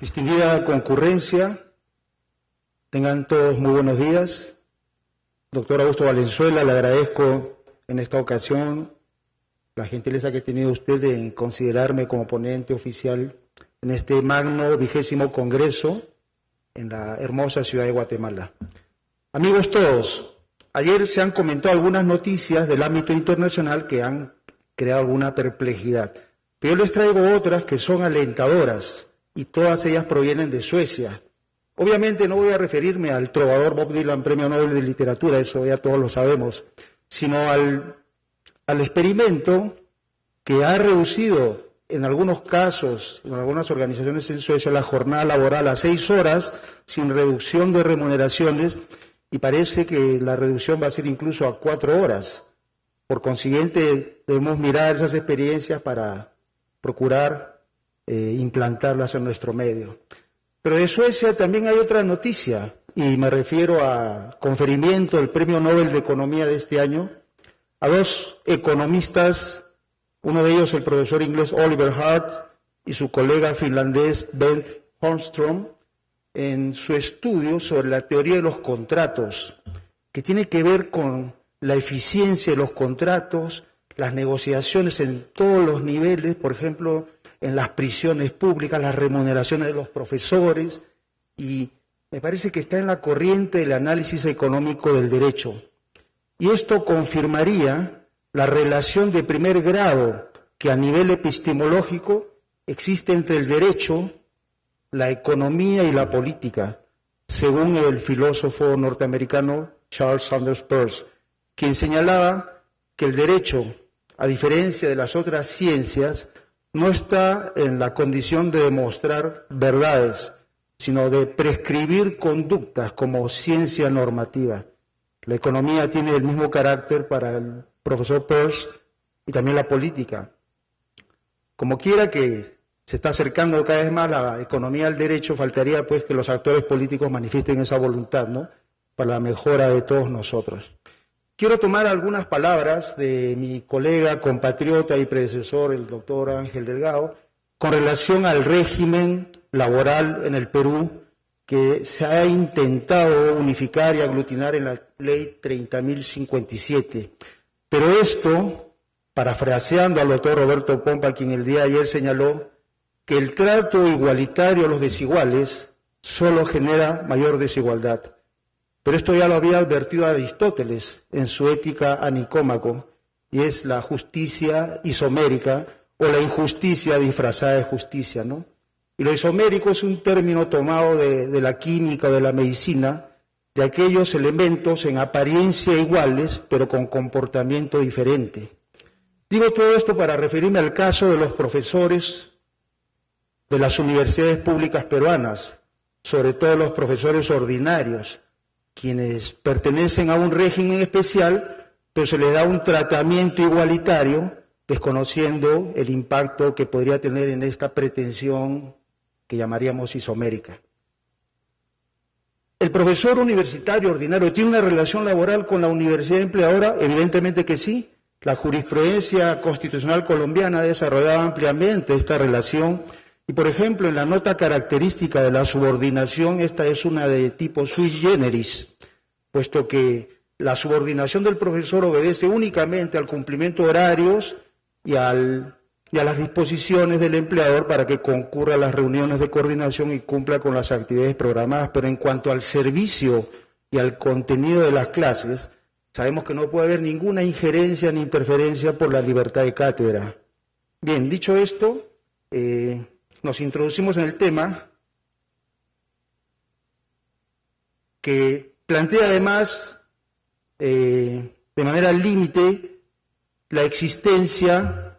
Distinguida concurrencia, tengan todos muy buenos días. Doctor Augusto Valenzuela, le agradezco en esta ocasión la gentileza que ha tenido usted en considerarme como ponente oficial en este magno 20º Congreso en la hermosa ciudad de Guatemala. Amigos todos, ayer se han comentado algunas noticias del ámbito internacional que han creado alguna perplejidad, pero yo les traigo otras que son alentadoras y todas ellas provienen de Suecia. Obviamente no voy a referirme al trovador Bob Dylan, Premio Nobel de Literatura, eso ya todos lo sabemos, sino al experimento que ha reducido en algunos casos, en algunas organizaciones en Suecia, la jornada laboral a 6 horas sin reducción de remuneraciones, y parece que la reducción va a ser incluso a 4 horas. Por consiguiente, debemos mirar esas experiencias para procurar implantarlas en nuestro medio. Pero de Suecia también hay otra noticia, y me refiero al conferimiento del Premio Nobel de Economía de este año a 2 economistas, uno de ellos el profesor inglés Oliver Hart y su colega finlandés Bengt Holmström, en su estudio sobre la teoría de los contratos, que tiene que ver con la eficiencia de los contratos, las negociaciones en todos los niveles, por ejemplo, en las prisiones públicas, las remuneraciones de los profesores, y me parece que está en la corriente del análisis económico del derecho. Y esto confirmaría la relación de primer grado que a nivel epistemológico existe entre el derecho, la economía y la política, según el filósofo norteamericano Charles Sanders Peirce, quien señalaba que el derecho, a diferencia de las otras ciencias, no está en la condición de demostrar verdades, sino de prescribir conductas como ciencia normativa. La economía tiene el mismo carácter para el profesor Peirce y también la política. Como quiera que se está acercando cada vez más la economía al derecho, faltaría pues que los actores políticos manifiesten esa voluntad, ¿no?, para la mejora de todos nosotros. Quiero tomar algunas palabras de mi colega, compatriota y predecesor, el doctor Ángel Delgado, con relación al régimen laboral en el Perú que se ha intentado unificar y aglutinar en la Ley 30.057. Pero esto, parafraseando al doctor Roberto Pompa, quien el día de ayer señaló que el trato igualitario a los desiguales solo genera mayor desigualdad. Pero esto ya lo había advertido Aristóteles en su Ética a Nicómaco, y es la justicia isomérica o la injusticia disfrazada de justicia, ¿no? Y lo isomérico es un término tomado de la química o de la medicina, de aquellos elementos en apariencia iguales, pero con comportamiento diferente. Digo todo esto para referirme al caso de los profesores de las universidades públicas peruanas, sobre todo los profesores ordinarios, quienes pertenecen a un régimen especial, pero se les da un tratamiento igualitario, desconociendo el impacto que podría tener en esta pretensión que llamaríamos isomérica. ¿El profesor universitario ordinario tiene una relación laboral con la universidad empleadora? Evidentemente que sí. La jurisprudencia constitucional colombiana ha desarrollado ampliamente esta relación. Y, por ejemplo, en la nota característica de la subordinación, esta es una de tipo sui generis, puesto que la subordinación del profesor obedece únicamente al cumplimiento de horarios y a las disposiciones del empleador para que concurra a las reuniones de coordinación y cumpla con las actividades programadas. Pero en cuanto al servicio y al contenido de las clases, sabemos que no puede haber ninguna injerencia ni interferencia por la libertad de cátedra. Bien, dicho esto, nos introducimos en el tema que plantea además de manera límite la existencia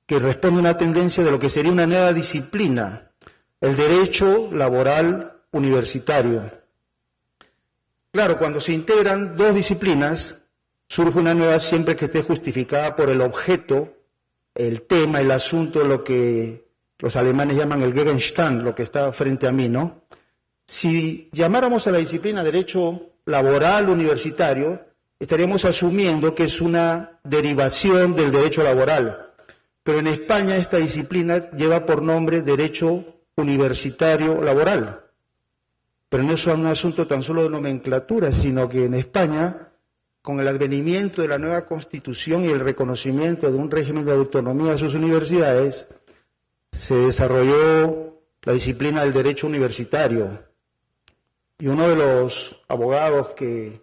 que responde a una tendencia de lo que sería una nueva disciplina, el derecho laboral universitario. Claro, cuando se integran 2 disciplinas, surge una nueva siempre que esté justificada por el objeto, el tema, el asunto, lo que los alemanes llaman el Gegenstand, lo que está frente a mí, ¿no? Si llamáramos a la disciplina derecho laboral universitario, estaríamos asumiendo que es una derivación del derecho laboral. Pero en España esta disciplina lleva por nombre derecho universitario laboral. Pero no es un asunto tan solo de nomenclatura, sino que en España, con el advenimiento de la nueva Constitución y el reconocimiento de un régimen de autonomía de sus universidades, se desarrolló la disciplina del derecho universitario. Y uno de los abogados que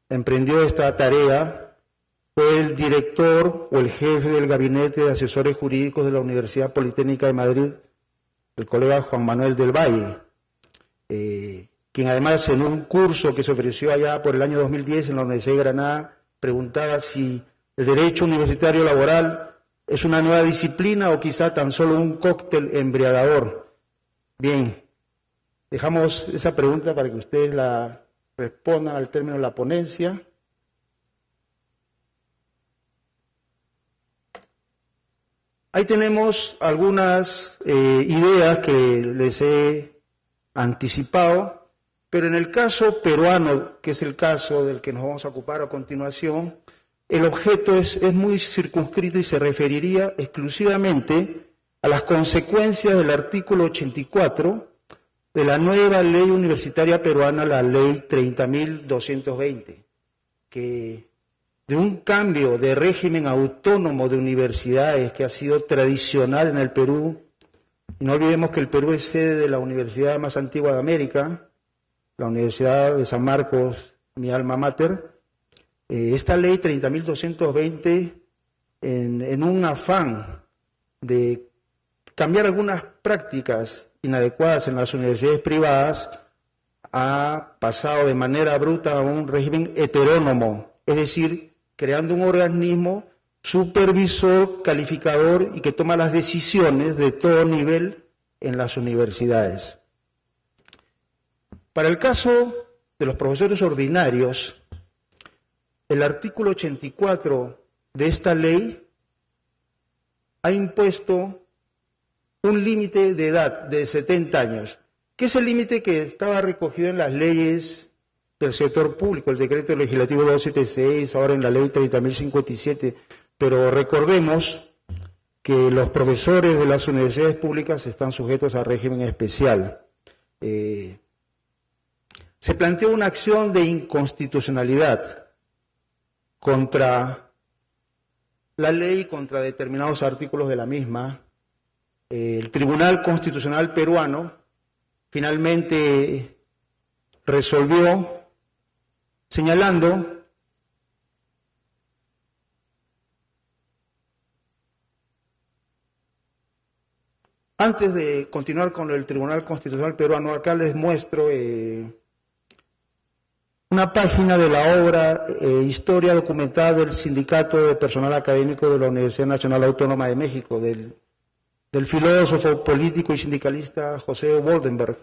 emprendió esta tarea fue el director o el jefe del Gabinete de Asesores Jurídicos de la Universidad Politécnica de Madrid, el colega Juan Manuel del Valle, quien además en un curso que se ofreció allá por el año 2010 en la Universidad de Granada preguntaba si el derecho universitario laboral es una nueva disciplina o quizá tan solo un cóctel embriagador. Bien, dejamos esa pregunta para que ustedes la respondan al término de la ponencia. Ahí tenemos algunas ideas que les he anticipado, pero en el caso peruano, que es el caso del que nos vamos a ocupar a continuación, el objeto es muy circunscrito y se referiría exclusivamente a las consecuencias del artículo 84 de la nueva ley universitaria peruana, la ley 30.220, que de un cambio de régimen autónomo de universidades que ha sido tradicional en el Perú. Y no olvidemos que el Perú es sede de la universidad más antigua de América, la Universidad de San Marcos, mi alma mater. Esta ley 30.220, en un afán de cambiar algunas prácticas inadecuadas en las universidades privadas, ha pasado de manera bruta a un régimen heterónomo, es decir, creando un organismo supervisor, calificador y que toma las decisiones de todo nivel en las universidades. Para el caso de los profesores ordinarios, el artículo 84 de esta ley ha impuesto un límite de edad de 70 años, que es el límite que estaba recogido en las leyes del sector público, el decreto legislativo 276, ahora en la ley 30.057, pero recordemos que los profesores de las universidades públicas están sujetos a régimen especial. Se planteó una acción de inconstitucionalidad contra la ley, contra determinados artículos de la misma. El Tribunal Constitucional peruano finalmente resolvió señalando antes de continuar con el Tribunal Constitucional peruano, acá les muestro una página de la obra Historia documentada del Sindicato de Personal Académico de la Universidad Nacional Autónoma de México, del filósofo político y sindicalista José Woldenberg,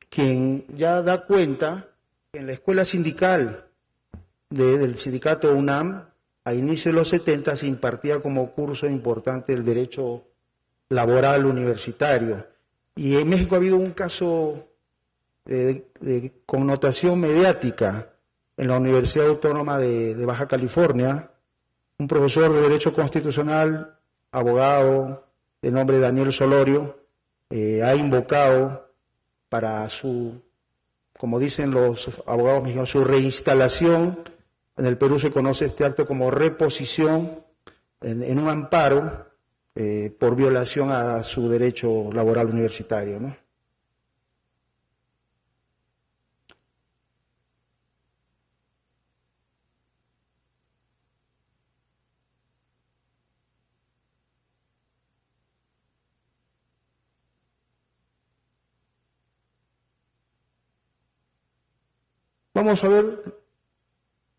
quien ya da cuenta que en la escuela sindical del sindicato UNAM, a inicios de los 70 se impartía como curso importante el derecho laboral universitario. Y en México ha habido un caso de connotación mediática en la Universidad Autónoma de Baja California, un profesor de Derecho Constitucional, abogado, de nombre Daniel Solorio, ha invocado para su, como dicen los abogados mexicanos, su reinstalación. En el Perú se conoce este acto como reposición en un amparo por violación a su derecho laboral universitario, ¿no? Vamos a ver,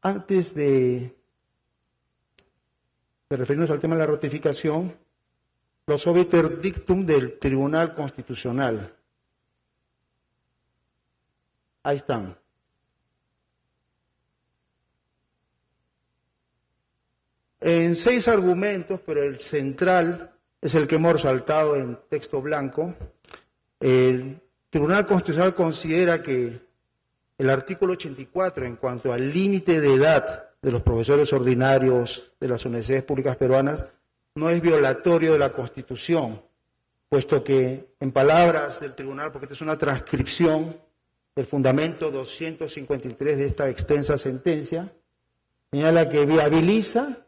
antes de referirnos al tema de la ratificación, los obiter dictum del Tribunal Constitucional. Ahí están. En 6 argumentos, pero el central es el que hemos resaltado en texto blanco. El Tribunal Constitucional considera que el artículo 84, en cuanto al límite de edad de los profesores ordinarios de las universidades públicas peruanas, no es violatorio de la Constitución, puesto que en palabras del tribunal, porque esta es una transcripción del fundamento 253 de esta extensa sentencia, señala que viabiliza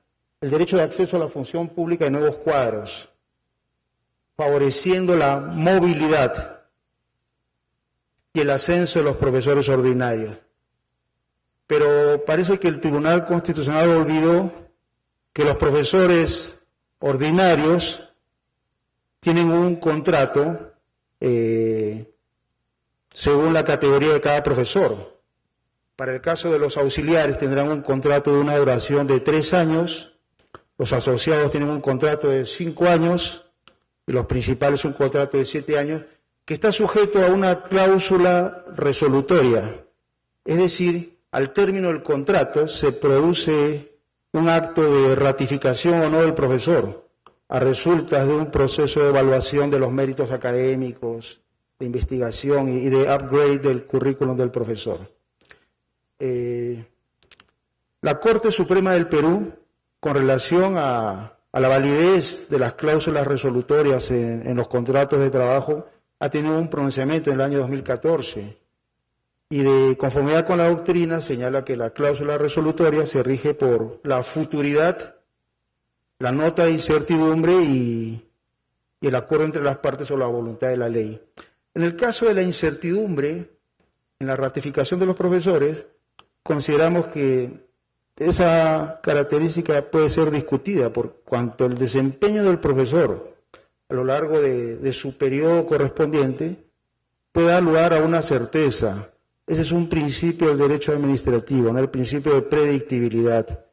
el derecho de acceso a la función pública de nuevos cuadros, favoreciendo la movilidad y el ascenso de los profesores ordinarios. Pero parece que el Tribunal Constitucional olvidó que los profesores ordinarios tienen un contrato según la categoría de cada profesor. Para el caso de los auxiliares tendrán un contrato de una duración de 3 años, los asociados tienen un contrato de 5 años y los principales un contrato de 7 años, que está sujeto a una cláusula resolutoria. Es decir, al término del contrato se produce un acto de ratificación o no del profesor, a resultas de un proceso de evaluación de los méritos académicos, de investigación y de upgrade del currículum del profesor. La Corte Suprema del Perú, con relación a la validez de las cláusulas resolutorias en los contratos de trabajo, ha tenido un pronunciamiento en el año 2014 y de conformidad con la doctrina señala que la cláusula resolutoria se rige por la futuridad, la nota de incertidumbre y el acuerdo entre las partes sobre la voluntad de la ley. En el caso de la incertidumbre, en la ratificación de los profesores, consideramos que esa característica puede ser discutida por cuanto el desempeño del profesor a lo largo de su periodo correspondiente puede dar lugar a una certeza. Ese es un principio del derecho administrativo, ¿no? El principio de predictibilidad.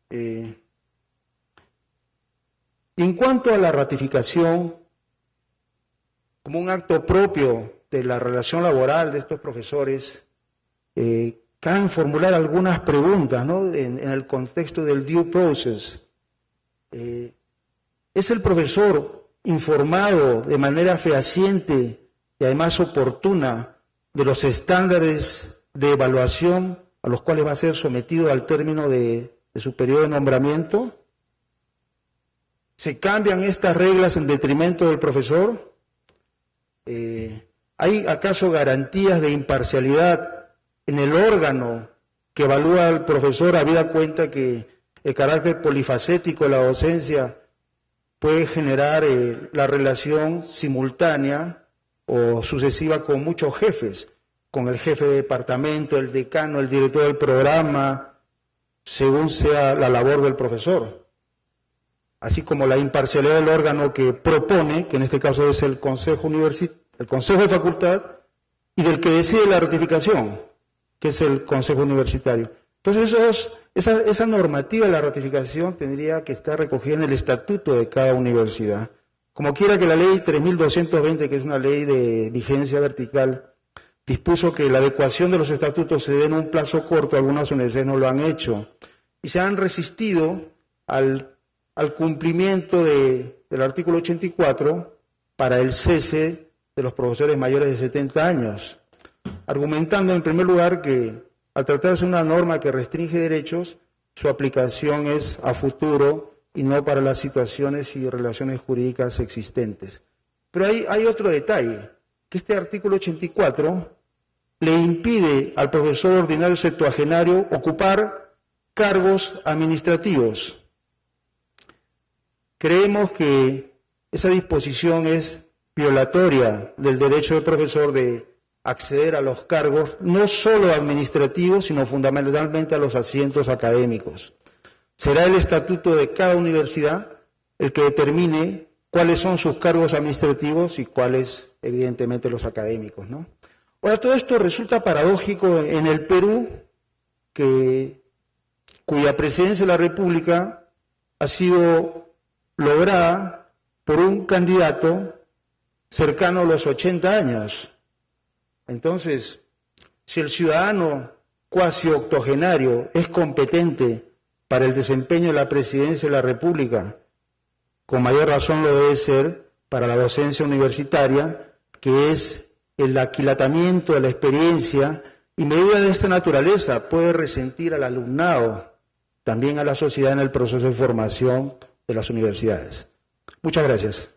En cuanto a la ratificación, como un acto propio de la relación laboral de estos profesores, caben formular algunas preguntas, ¿no? En el contexto del due process. ¿Es el profesor informado de manera fehaciente y además oportuna de los estándares de evaluación a los cuales va a ser sometido al término de su periodo de nombramiento? ¿Se cambian estas reglas en detrimento del profesor? ¿Hay acaso garantías de imparcialidad en el órgano que evalúa al profesor, habida cuenta que el carácter polifacético de la docencia puede generar la relación simultánea o sucesiva con muchos jefes, con el jefe de departamento, el decano, el director del programa, según sea la labor del profesor? Así como la imparcialidad del órgano que propone, que en este caso es el Consejo de Facultad, y del que decide la ratificación, que es el Consejo Universitario. Entonces, esa normativa de la ratificación tendría que estar recogida en el estatuto de cada universidad. Como quiera que la ley 3220, que es una ley de vigencia vertical, dispuso que la adecuación de los estatutos se dé en un plazo corto, algunas universidades no lo han hecho, y se han resistido al cumplimiento del artículo 84 para el cese de los profesores mayores de 70 años, argumentando en primer lugar que al tratarse de una norma que restringe derechos, su aplicación es a futuro y no para las situaciones y relaciones jurídicas existentes. Pero hay otro detalle, que este artículo 84 le impide al profesor ordinario septuagenario ocupar cargos administrativos. Creemos que esa disposición es violatoria del derecho del profesor de acceder a los cargos, no solo administrativos, sino fundamentalmente a los asientos académicos. Será el estatuto de cada universidad el que determine cuáles son sus cargos administrativos y cuáles, evidentemente, los académicos, ¿no? Ahora, todo esto resulta paradójico en el Perú, cuya presidencia de la República ha sido lograda por un candidato cercano a los 80 años. Entonces, si el ciudadano cuasi octogenario es competente para el desempeño de la presidencia de la República, con mayor razón lo debe ser para la docencia universitaria, que es el aquilatamiento de la experiencia, y medidas de esta naturaleza puede resentir al alumnado, también a la sociedad en el proceso de formación de las universidades. Muchas gracias.